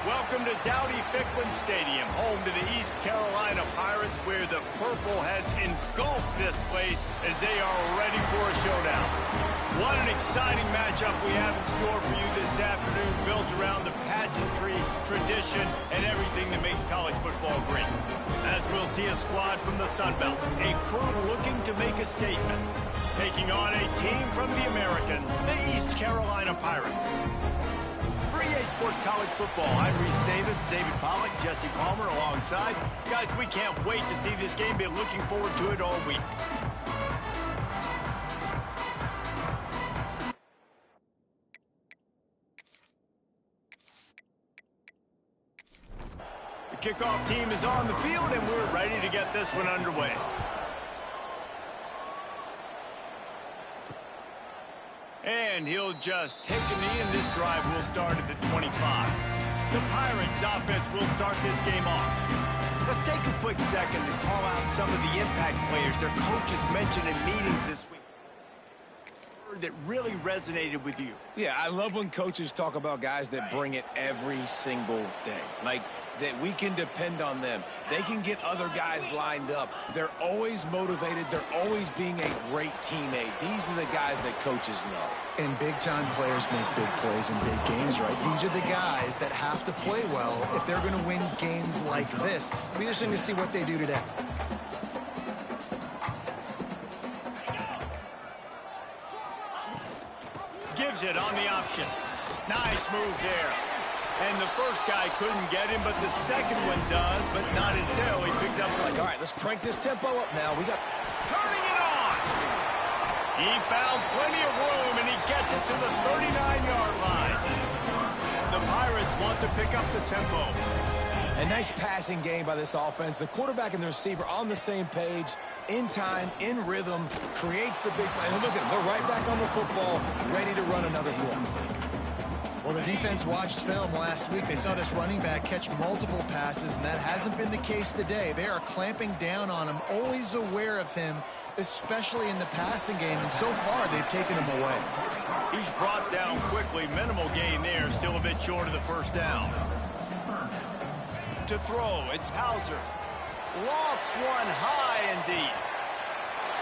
Welcome to Dowdy-Ficklen Stadium, home to the East Carolina Pirates, where the purple has engulfed this place as they are ready for a showdown. What an exciting matchup we have in store for you this afternoon, built around the pageantry, tradition, and everything that makes college football great. As we'll see a squad from the Sun Belt, a crew looking to make a statement, taking on a team from the American, the East Carolina Pirates. For EA Sports College Football, I'm Reese Davis, David Pollack, Jesse Palmer alongside. Guys, we can't wait to see this game. Been looking forward to it all week. The kickoff team is on the field, and we're ready to get this one underway. And he'll just take a knee, and this drive will start at the 25. The Pirates offense will start this game off. Let's take a quick second to call out some of the impact players their coaches mentioned in meetings this week that really resonated with you. Yeah, I love when coaches talk about guys that bring it every single day. Like, that we can depend on them. They can get other guys lined up. They're always motivated. They're always being a great teammate. These are the guys that coaches love. And big-time players make big plays in big games, right? These are the guys that have to play well if they're going to win games like this. It'll be interesting to see what they do today. Gives it on the option. Nice move there. And the first guy couldn't get him, but the second one does, but not until he picks up. Like, all right, let's crank this tempo up now. We got turning it on. He found plenty of room, and he gets it to the 39-yard line. The Pirates want to pick up the tempo. A nice passing game by this offense. The quarterback and the receiver on the same page, in time, in rhythm, creates the big play. And look at them. They're right back on the football, ready to run another play. Well, the defense watched film last week. They saw this running back catch multiple passes, and that hasn't been the case today. They are clamping down on him, always aware of him, especially in the passing game, and so far they've taken him away. He's brought down quickly. Minimal gain there, still a bit short of the first down. To throw, it's Hauser. Lofts one high and deep.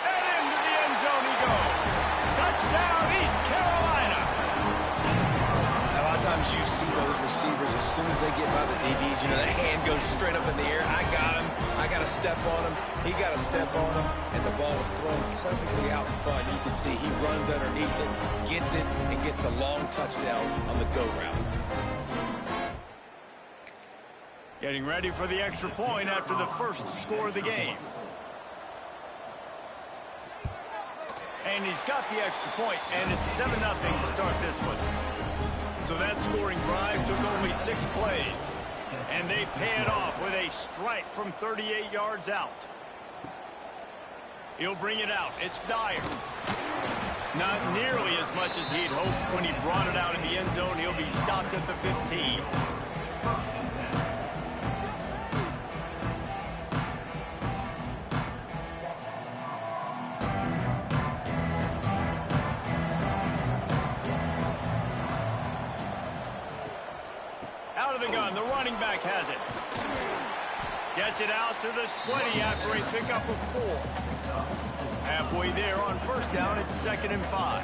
And into the end zone he goes. Touchdown, East Carolina. A lot of times you see those receivers, as soon as they get by the DBs, you know, that hand goes straight up in the air. I got him. I got to step on him. He got to step on him. And the ball was thrown perfectly out in front. You can see he runs underneath it, gets it, and gets the long touchdown on the go route. Getting ready for the extra point after the first score of the game. And he's got the extra point, and it's 7-0 to start this one. So that scoring drive took only 6 plays. And they pay it off with a strike from 38 yards out. He'll bring it out. It's Dyer. Not nearly as much as he'd hoped when he brought it out in the end zone. He'll be stopped at the 15. Out of the gun, the running back has it. Gets it out to the 20 after a pickup of 4. Halfway there on first down, it's 2nd and 5.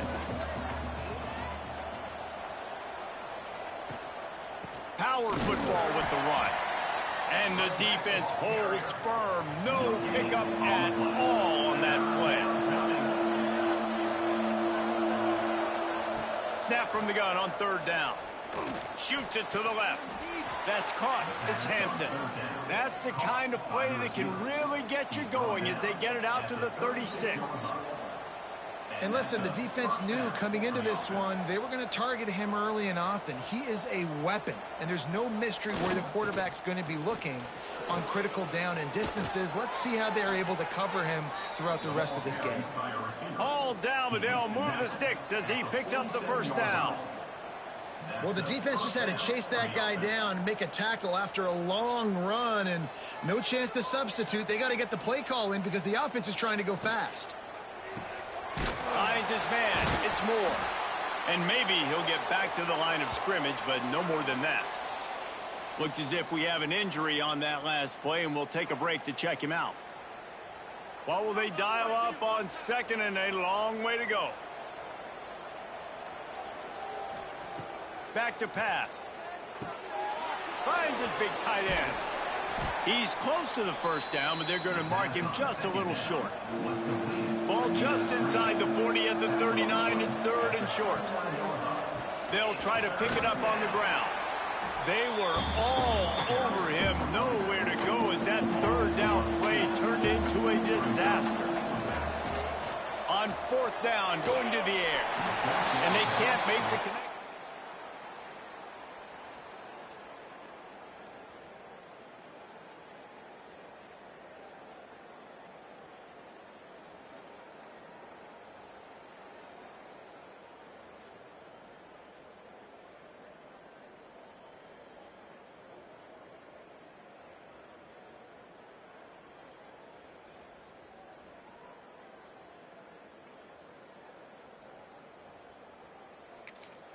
Power football with the run. And the defense holds firm. No pickup at all on that play. Snap from the gun on 3rd down. Shoots it to the left. That's caught. It's Hampton. That's the kind of play that can really get you going as they get it out to the 36. And listen, the defense knew coming into this one, they were going to target him early and often. He is a weapon, and there's no mystery where the quarterback's going to be looking on critical down and distances. Let's see how they're able to cover him throughout the rest of this game. All down, but they'll move the sticks as he picks up the first down. Well, the defense just had to chase that guy down and make a tackle after a long run, and no chance to substitute. They got to get the play call in because the offense is trying to go fast. Finds his man. It's Moore. And maybe he'll get back to the line of scrimmage, but no more than that. Looks as if we have an injury on that last play, and we'll take a break to check him out. What will they dial up on second and a long way to go? Back to pass. Finds his big tight end. He's close to the first down, but they're going to mark him just a little short. Ball just inside the 40 at the 39. It's third and short. They'll try to pick it up on the ground. They were all over him. Nowhere to go as that third down play turned into a disaster. On fourth down, going to the air. And they can't make the connection.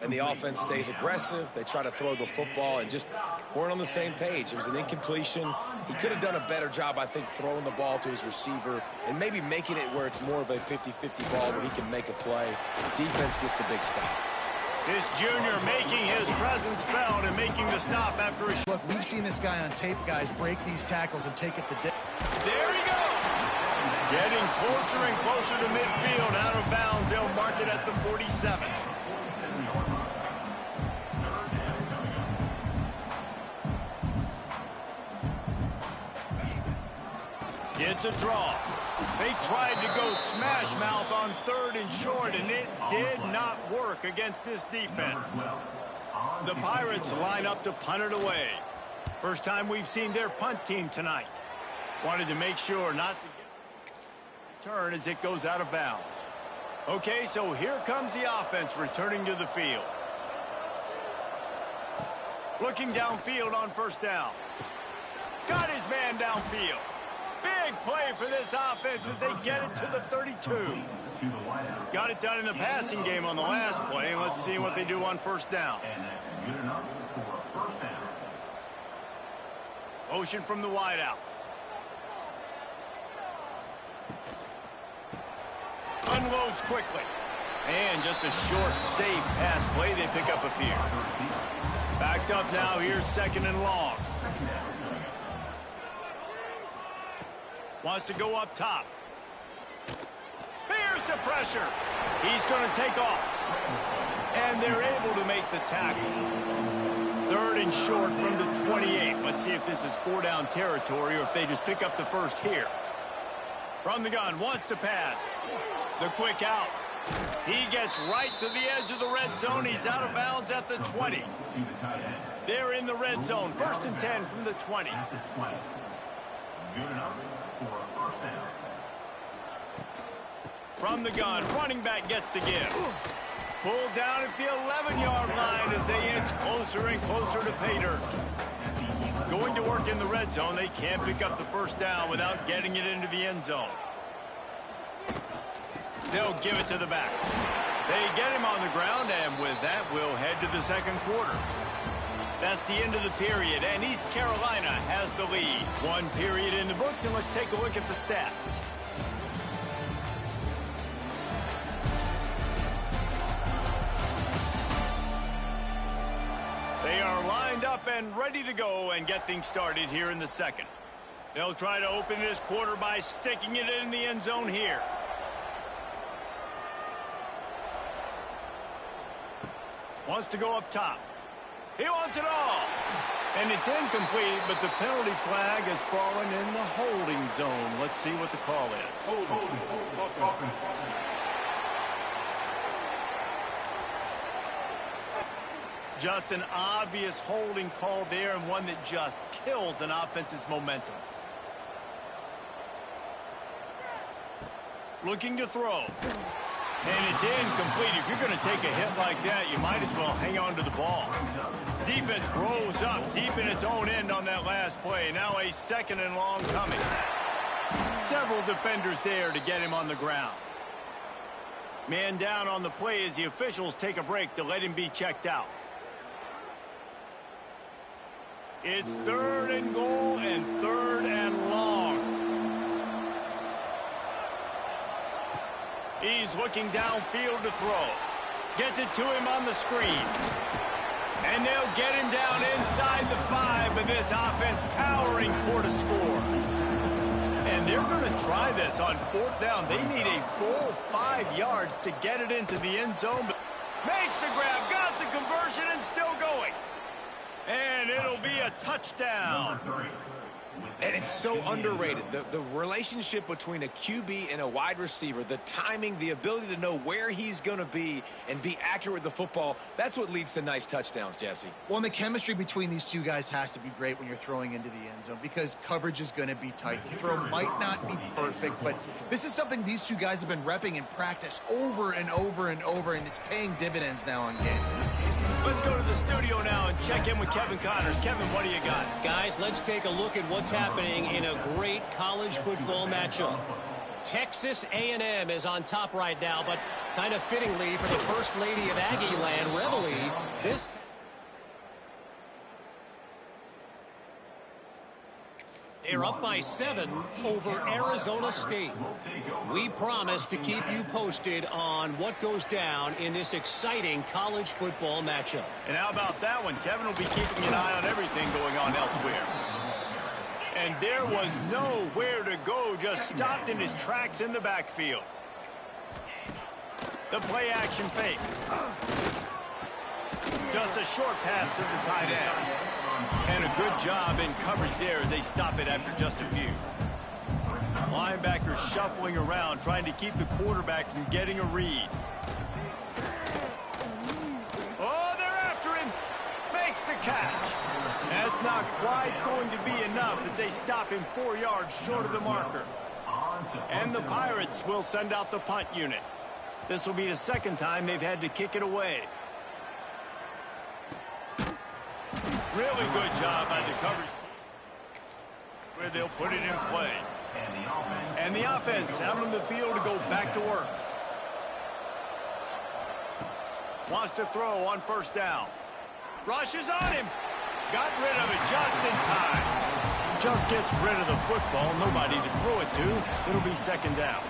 And the offense stays aggressive. They try to throw the football and just weren't on the same page. It was an incompletion. He could have done a better job, I think, throwing the ball to his receiver and maybe making it where it's more of a 50-50 ball where he can make a play. Defense gets the big stop. This junior making his presence felt and making the stop after a... Look, we've seen this guy on tape, guys, break these tackles and take it the day. There he goes! Getting closer and closer to midfield, out of bounds. They'll mark it at the 47. It's a draw. They tried to go smash mouth on third and short, and it did not work against this defense. The Pirates line up to punt it away. First time we've seen their punt team tonight. Wanted to make sure not to get turn as it goes out of bounds. Okay, so here comes the offense returning to the field. Looking downfield on first down. Got his man downfield. Big play for this offense as they get it to the 32. Got it done in the passing game on the last play. Let's see what they do on first down. Motion from the wideout. Unloads quickly. And just a short, safe pass play. They pick up a few. Backed up now. Here's second and long. Wants to go up top. Here's the pressure. He's going to take off. And they're able to make the tackle. Third and short from the 28. Let's see if this is four-down territory or if they just pick up the first here. From the gun, wants to pass. The quick out. He gets right to the edge of the red zone. He's out of bounds at the 20. They're in the red zone. First and 10 from the 20. From the gun, running back gets to give. Pulled down at the 11-yard line as they inch closer and closer to pay dirt. Going to work in the red zone. They can't pick up the first down without getting it into the end zone. They'll give it to the back. They get him on the ground, and with that, we'll head to the second quarter. That's the end of the period, and East Carolina has the lead. One period in the books, and let's take a look at the stats. They are lined up and ready to go and get things started here in the second. They'll try to open this quarter by sticking it in the end zone here. Wants to go up top. He wants it all. And it's incomplete, but the penalty flag has fallen in the holding zone. Let's see what the call is. Just an obvious holding call there, and one that just kills an offense's momentum. Looking to throw. And it's incomplete. If you're going to take a hit like that, you might as well hang on to the ball. Defense rose up deep in its own end on that last play. Now a second and long coming. Several defenders there to get him on the ground. Man down on the play as the officials take a break to let him be checked out. It's 3rd and goal and 3rd and long. He's looking downfield to throw. Gets it to him on the screen. And they'll get him down inside the 5, but this offense powering toward a score. And they're going to try this on 4th down. They need a full 5 yards to get it into the end zone. But makes the grab, got the conversion, and still going. And it'll be a touchdown. And it's so underrated. The relationship between a QB and a wide receiver, the timing, the ability to know where he's going to be and be accurate with the football, that's what leads to nice touchdowns, Jesse. Well, and the chemistry between these two guys has to be great when you're throwing into the end zone because coverage is going to be tight. The throw might not be perfect, but this is something these two guys have been repping in practice over and over and over, and it's paying dividends now on game. Let's go to the studio now and check in with Kevin Connors. Kevin, what do you got? Guys, let's take a look at what's happening in a great college football matchup. Texas A&M is on top right now, but kind of fittingly for the First Lady of Aggie Land, Reveille, this... They're up by 7 over Arizona State. We promise to keep you posted on what goes down in this exciting college football matchup. And how about that one? Kevin will be keeping an eye on everything going on elsewhere. And there was nowhere to go, just stopped in his tracks in the backfield. The play action fake. Just a short pass to the tight end. And a good job in coverage there as they stop it after just a few. Linebackers shuffling around, trying to keep the quarterback from getting a read. Oh, they're after him. Makes the catch. That's not quite going to be enough as they stop him 4 yards short of the marker. And the Pirates will send out the punt unit. This will be the second time they've had to kick it away. Really good job by the coverage team where they'll put it in play. And the offense out on the field to go back to work. Wants to throw on 1st down. Rushes on him. Got rid of it just in time. Just gets rid of the football. Nobody to throw it to. It'll be 2nd down.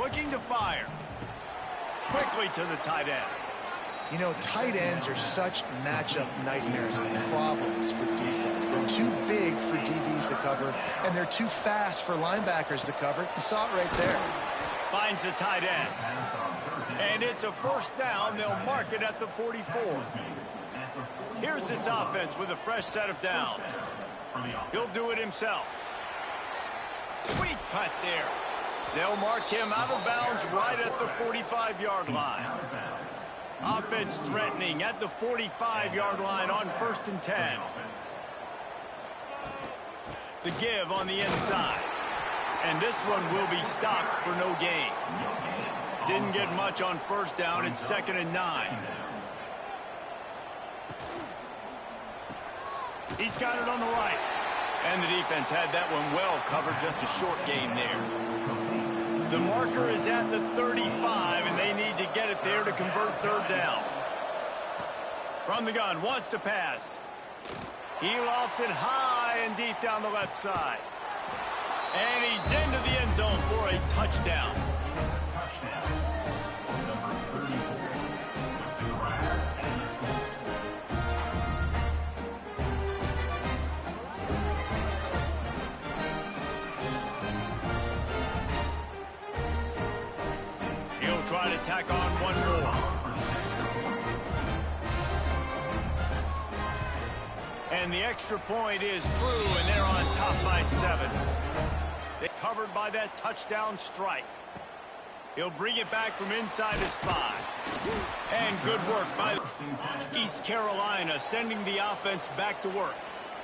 Looking to fire. Quickly to the tight end. You know, tight ends are such matchup nightmares and problems for defense. They're too big for DBs to cover, and they're too fast for linebackers to cover. You saw it right there. Finds the tight end. And it's a 1st down. They'll mark it at the 44. Here's this offense with a fresh set of downs. He'll do it himself. Sweet cut there. They'll mark him out of bounds right at the 45-yard line. Offense threatening at the 45-yard line on 1st and 10. The give on the inside. And this one will be stopped for no gain. Didn't get much on 1st down. It's 2nd and 9. He's got it on the right. And the defense had that one well covered. Just a short gain there. The marker is at the 35, and they need to get it there to convert 3rd down. From the gun, wants to pass. He lofts it high and deep down the left side. And he's into the end zone for a touchdown. Try to tack on one more. And the extra point is true, and they're on top by 7. It's covered by that touchdown strike. He'll bring it back from inside his 5. And good work by East Carolina, sending the offense back to work.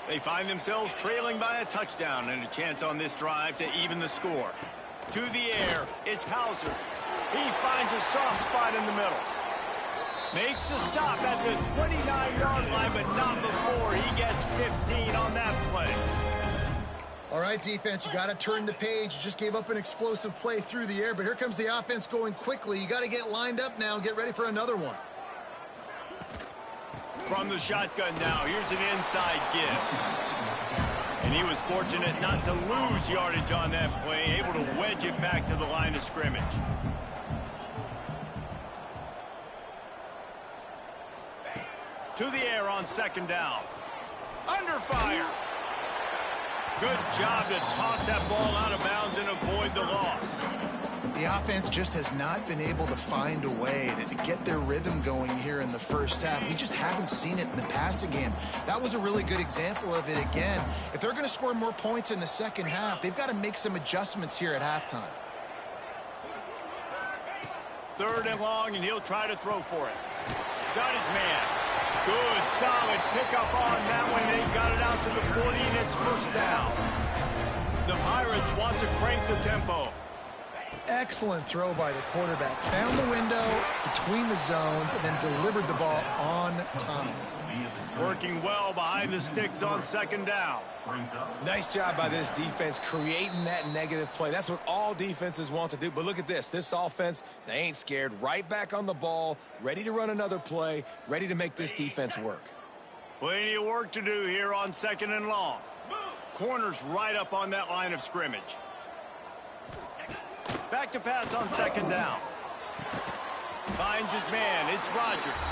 They find themselves trailing by a touchdown and a chance on this drive to even the score. To the air, it's Hauser. He finds a soft spot in the middle. Makes the stop at the 29-yard line, but not before he gets 15 on that play. All right, defense, you got to turn the page. You just gave up an explosive play through the air, but here comes the offense going quickly. You got to get lined up now and get ready for another one. From the shotgun now, here's an inside give. And he was fortunate not to lose yardage on that play, able to wedge it back to the line of scrimmage. To the air on second down. Under fire. Good job to toss that ball out of bounds and avoid the loss. The offense just has not been able to find a way to get their rhythm going here in the first half. We just haven't seen it in the passing game. That was a really good example of it again. If they're going to score more points in the second half, they've got to make some adjustments here at halftime. 3rd and long, and he'll try to throw for it. Got his man. Good, solid pickup on that one. They got it out to the 40, and it's first down. The Pirates want to crank the tempo. Excellent throw by the quarterback. Found the window between the zones and then delivered the ball on time. Working well behind the sticks on second down. Nice job by this defense creating that negative play. That's what all defenses want to do. But look at this. This offense, they ain't scared. Right back on the ball, ready to run another play, ready to make this defense work. Plenty of work to do here on 2nd and long. Corners right up on that line of scrimmage. Back to pass on 2nd down. Finds his man. It's Rodgers.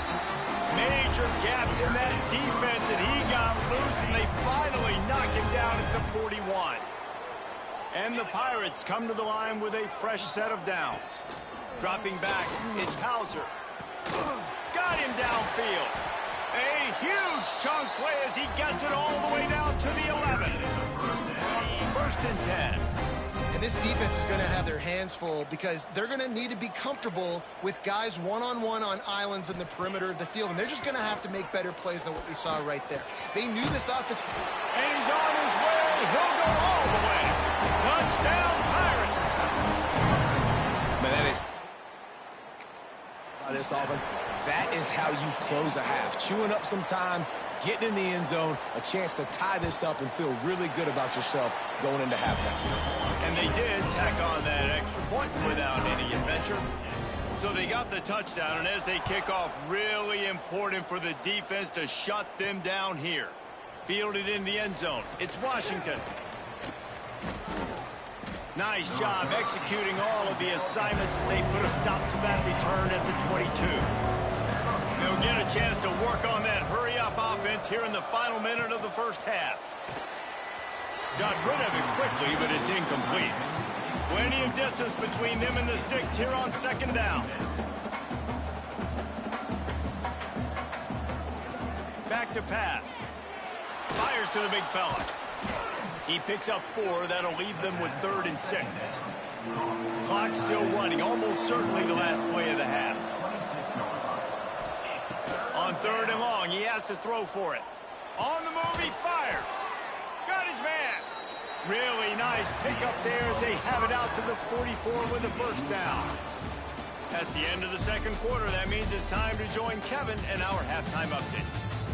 Major gaps in that defense, and he got loose, and they finally knock him down at the 41. And the Pirates come to the line with a fresh set of downs. Dropping back, it's Hauser. Got him downfield. A huge chunk play as he gets it all the way down to the 11. 1st and 10. And this defense is going to have their hands full because they're going to need to be comfortable with guys one-on-one on islands in the perimeter of the field. And they're just going to have to make better plays than what we saw right there. They knew this offense. And he's on his way. He'll go all the way. Touchdown, Pirates. Man, that is this offense. That is how you close a half. Chewing up some time, getting in the end zone, a chance to tie this up and feel really good about yourself going into halftime. And they did tack on that extra point without any adventure. So they got the touchdown, and as they kick off, really important for the defense to shut them down here. Fielded in the end zone. It's Washington. Nice job executing all of the assignments as they put a stop to that return at the 22. They'll get a chance to work on that hurry-up offense here in the final minute of the first half. Got rid of it quickly, but it's incomplete. Plenty of distance between them and the sticks here on 2nd down. Back to pass. Fires to the big fella. He picks up 4. That'll leave them with 3rd and 6. Clock still running. Almost certainly the last play of the half. On 3rd and long, he has to throw for it. On the move, he fires. Got his man. Really nice pickup there as they have it out to the 44 with the first down. That's the end of the 2nd quarter. That means it's time to join Kevin and our halftime update.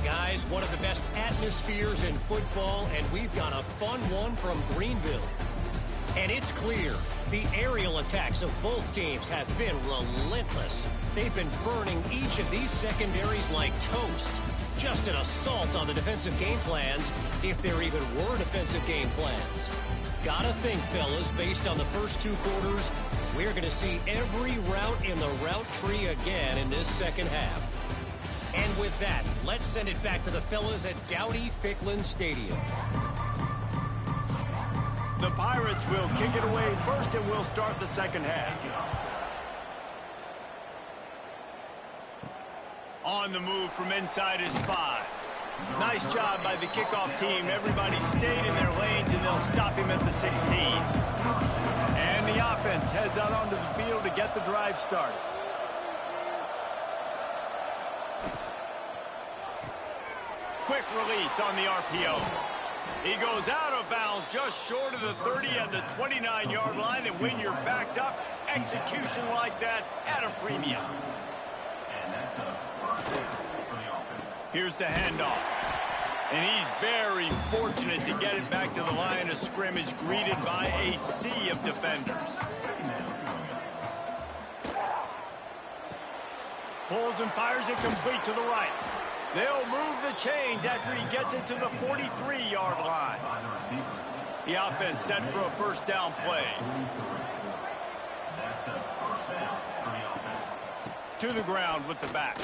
Guys, one of the best atmospheres in football, and we've got a fun one from Greenville. And it's clear, the aerial attacks of both teams have been relentless. They've been burning each of these secondaries like toast. Just an assault on the defensive game plans, if there even were defensive game plans. Gotta think, fellas, based on the first 2 quarters, we're going to see every route in the route tree again in this second half. And with that, let's send it back to the fellas at Dowdy-Ficklin Stadium. The Pirates will kick it away first, and we'll start the second half. On the move from inside is 5. Nice job by the kickoff team. Everybody stayed in their lanes, and they'll stop him at the 16. And the offense heads out onto the field to get the drive started. Quick release on the RPO. He goes out of bounds just short of the 30 at the 29-yard line, and when you're backed up, execution like that at a premium. Here's the handoff. And he's very fortunate to get it back to the line of scrimmage, greeted by a sea of defenders. Pulls and fires it complete to the right. They'll move the chains after he gets it to the 43-yard line. The offense set for a first down play. That's a first down for the offense. To the ground with the back.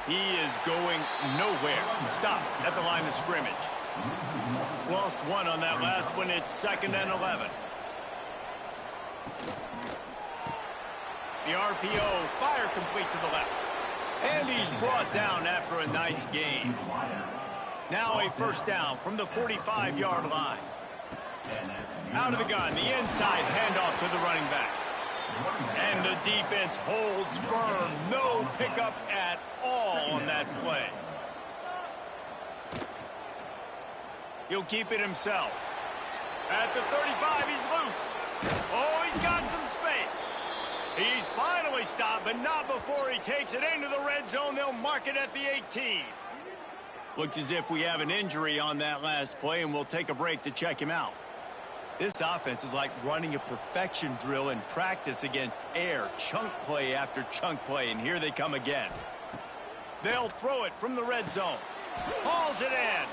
He is going nowhere. Stop at the line of scrimmage. Lost one on that last one. It's 2nd and 11. The RPO, fire complete to the left. And he's brought down after a nice gain. Now a first down from the 45-yard line. Out of the gun, the inside handoff to the running back. And the defense holds firm. No pickup at all on that play. He'll keep it himself. At the 35, he's loose. Oh, he's got some space. He's finally stopped, but not before he takes it into the red zone. They'll mark it at the 18. Looks as if we have an injury on that last play, and we'll take a break to check him out. This offense is like running a perfection drill in practice against air. Chunk play after chunk play, and here they come again. They'll throw it from the red zone. Hauls it in.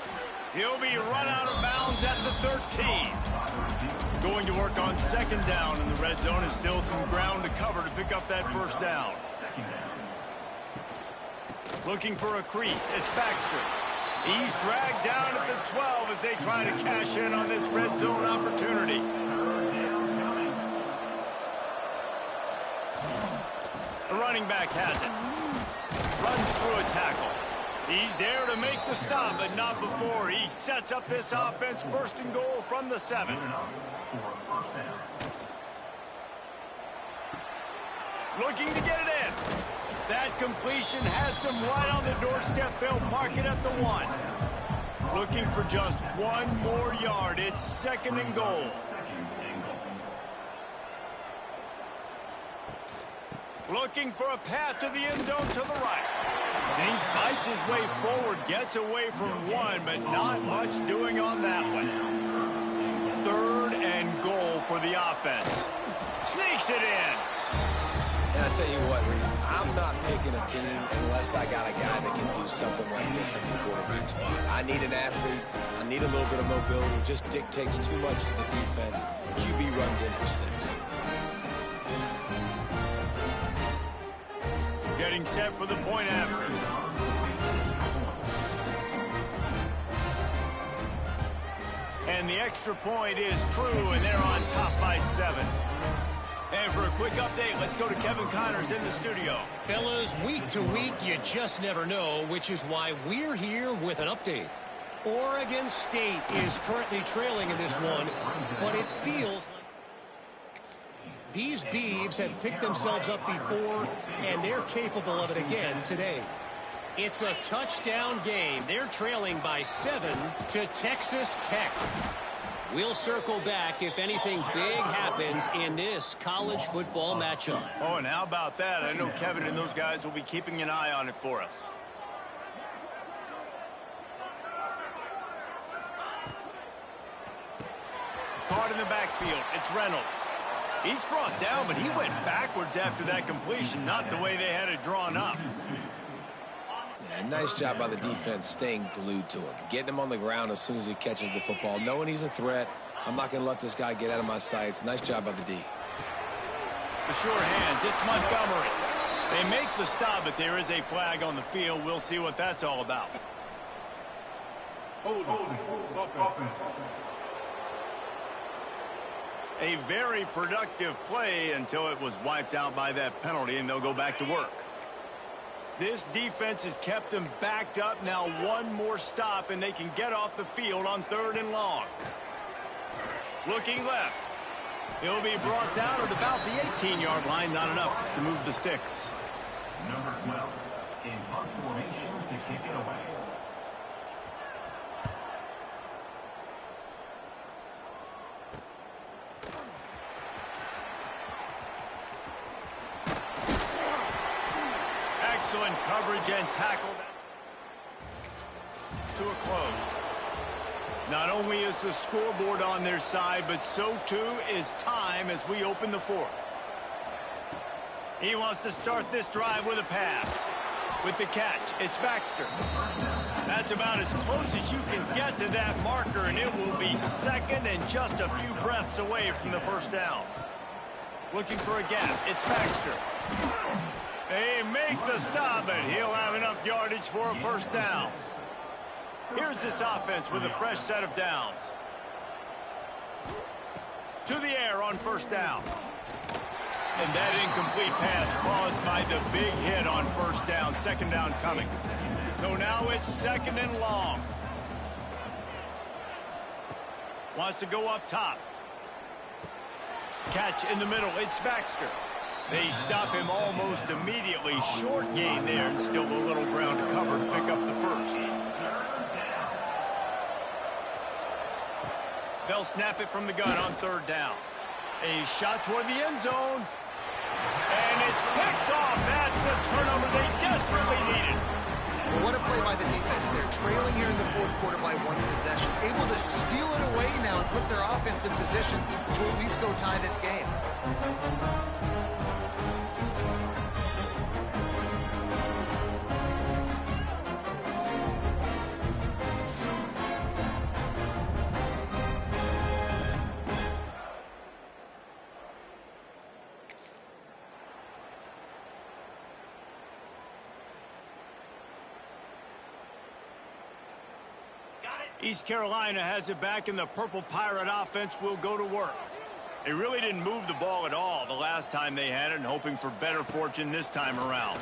He'll be run out of bounds at the 13. Going to work on 2nd down in the red zone, and still some ground to cover to pick up that first down. Looking for a crease. It's Baxter. He's dragged down at the 12 as they try to cash in on this red zone opportunity. The running back has it. Runs through a tackle. He's there to make the stop, but not before he sets up this offense 1st and goal from the 7. Looking to get it in. That completion has them right on the doorstep. They'll mark it at the 1. Looking for just one more yard. It's 2nd and goal. Looking for a path to the end zone to the right. And he fights his way forward, gets away from one, but not much doing on that one. 3rd and goal for the offense. Sneaks it in. And I'll tell you what, Reese, I'm not picking a team unless I got a guy that can do something like this in the quarterback spot. I need an athlete. I need a little bit of mobility. It just dictates too much to the defense. QB runs in for 6. Getting set for the point after. And the extra point is true, and they're on top by 7. And for a quick update, let's go to Kevin Connors in the studio. Fellas, week to week, you just never know, which is why we're here with an update. Oregon State is currently trailing in this one, but it feels like these Beavs have picked themselves up before, and they're capable of it again today. It's a touchdown game. They're trailing by 7 to Texas Tech. We'll circle back if anything big happens in this college football matchup. Oh, and how about that? I know Kevin and those guys will be keeping an eye on it for us. Caught in the backfield. It's Reynolds. He's brought down, but he went backwards after that completion, not the way they had it drawn up. Yeah, nice job by the defense staying glued to him. Getting him on the ground as soon as he catches the football. Knowing he's a threat, I'm not going to let this guy get out of my sights. Nice job by the D. The sure hands, it's Montgomery. They make the stop, but there is a flag on the field. We'll see what that's all about. A very productive play until it was wiped out by that penalty, and they'll go back to work. This defense has kept them backed up. Now one more stop, and they can get off the field on 3rd and long. Looking left. He'll be brought down at about the 18-yard line. Not enough to move the sticks. Number 12 in punt formation to kick it away. Excellent coverage and tackle to a close. Not only is the scoreboard on their side, but so too is time as we open the 4th. He wants to start this drive with a pass. With the catch, it's Baxter. That's about as close as you can get to that marker, and it will be second and just a few breaths away from the first down. Looking for a gap, it's Baxter. They make the stop, and he'll have enough yardage for a first down. Here's this offense with a fresh set of downs. To the air on first down. And that incomplete pass caused by the big hit on first down. Second down coming. So now it's second and long. Wants to go up top. Catch in the middle. It's Baxter. They stop him almost immediately. Short gain there and still a little ground to cover to pick up the first. They'll snap it from the gun on third down. A shot toward the end zone. And it's picked off. That's the turnover they desperately needed. Well, what a play by the defense there. Trailing here in the fourth quarter by one possession. Able to steal it away now and put their offense in position to at least go tie this game. East Carolina has it back, and the Purple Pirate offense will go to work. They really didn't move the ball at all the last time they had it, and hoping for better fortune this time around.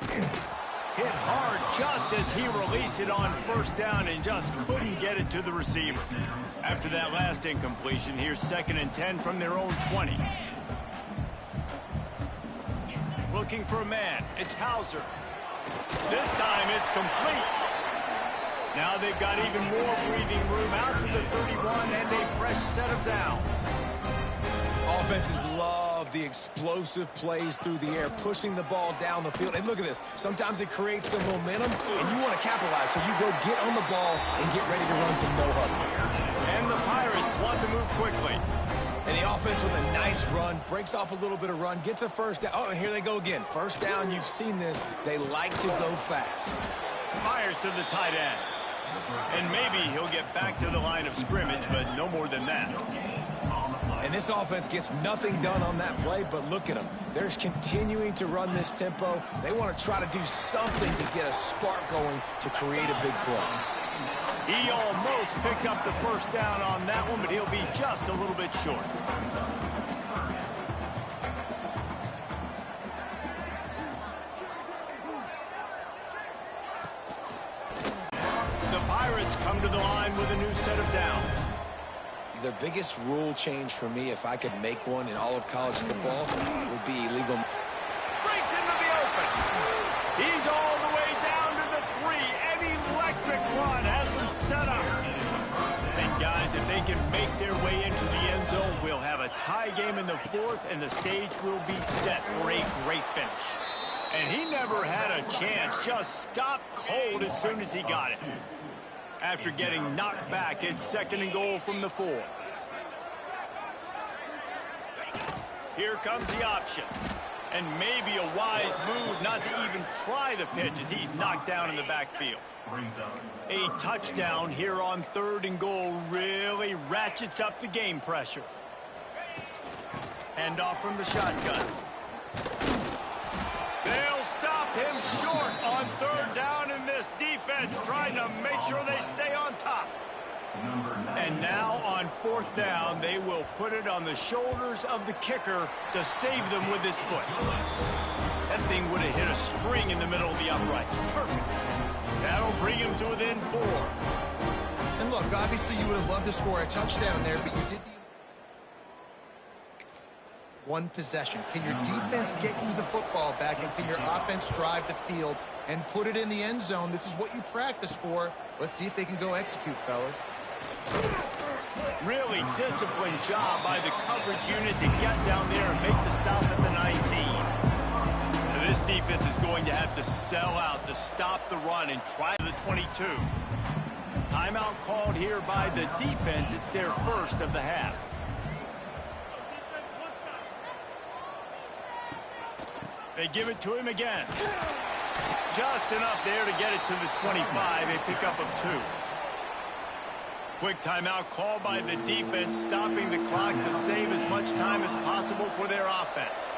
Hit hard just as he released it on first down and just couldn't get it to the receiver. After that last incompletion, here's second and 10 from their own 20. Looking for a man. It's Hauser. This time it's complete. Now they've got even more breathing room out to the 31 and a fresh set of downs. Offenses love the explosive plays through the air, pushing the ball down the field. And look at this. Sometimes it creates some momentum, and you want to capitalize. So you go get on the ball and get ready to run some no-huddle. And the Pirates want to move quickly. And the offense with a nice run, breaks off a little bit of run, gets a first down. Oh, and here they go again. First down, you've seen this. They like to go fast. Fires to the tight end. And maybe he'll get back to the line of scrimmage, but no more than that. And this offense gets nothing done on that play, but look at them. They're continuing to run this tempo. They want to try to do something to get a spark going to create a big play. He almost picked up the first down on that one, but he'll be just a little bit short. Come to the line with a new set of downs. The biggest rule change for me, if I could make one in all of college football, would be illegal. Breaks into the open. He's all the way down to the 3. An electric run has him set up. And guys, if they can make their way into the end zone, we'll have a tie game in the fourth, and the stage will be set for a great finish. And he never had a chance. Just stopped cold as soon as he got it. After getting knocked back, it's second and goal from the 4. Here comes the option. And maybe a wise move not to even try the pitch as he's knocked down in the backfield. A touchdown here on third and goal really ratchets up the game pressure. Handoff from the shotgun. They'll stop him short on third down, and this defense trying to make sure they stay on top. And now on fourth down, they will put it on the shoulders of the kicker to save them with his foot. That thing would have hit a string in the middle of the uprights. Perfect. That'll bring him to within 4. And look, obviously you would have loved to score a touchdown there, but you did one possession. Can your defense get you the football back, and can your offense drive the field and put it in the end zone? This is what you practice for. Let's see if they can go execute, fellas. Really disciplined job by the coverage unit to get down there and make the stop at the 19. Now, this defense is going to have to sell out to stop the run and try the 22. Timeout called here by the defense. It's their first of the half. They give it to him again. Just enough there to get it to the 25, a pickup of 2. Quick timeout called by the defense, stopping the clock to save as much time as possible for their offense.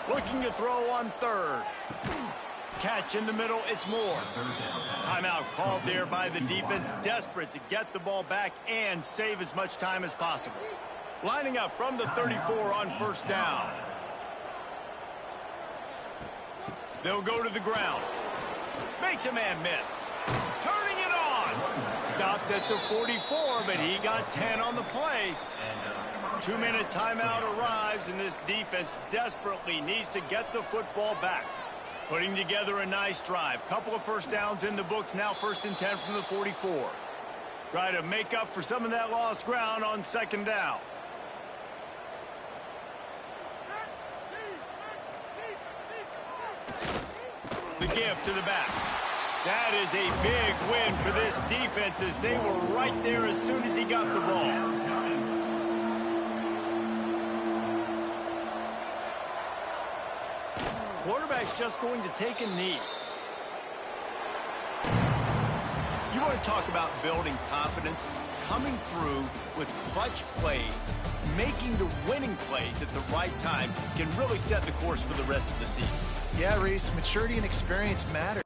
Looking to throw on 3rd. Catch in the middle, it's Moore. Timeout called there by the defense, desperate to get the ball back and save as much time as possible. Lining up from the 34 on 1st down. They'll go to the ground. Makes a man miss. Turning it on. Stopped at the 44, but he got 10 on the play. 2-minute timeout arrives, and this defense desperately needs to get the football back. Putting together a nice drive. Couple of first downs in the books. Now 1st and 10 from the 44. Try to make up for some of that lost ground on 2nd down. The give to the back. That is a big win for this defense as they were right there as soon as he got the ball. Quarterback's just going to take a knee. You want to talk about building confidence? Coming through with clutch plays, making the winning plays at the right time can really set the course for the rest of the season. Yeah, Reese, maturity and experience matter.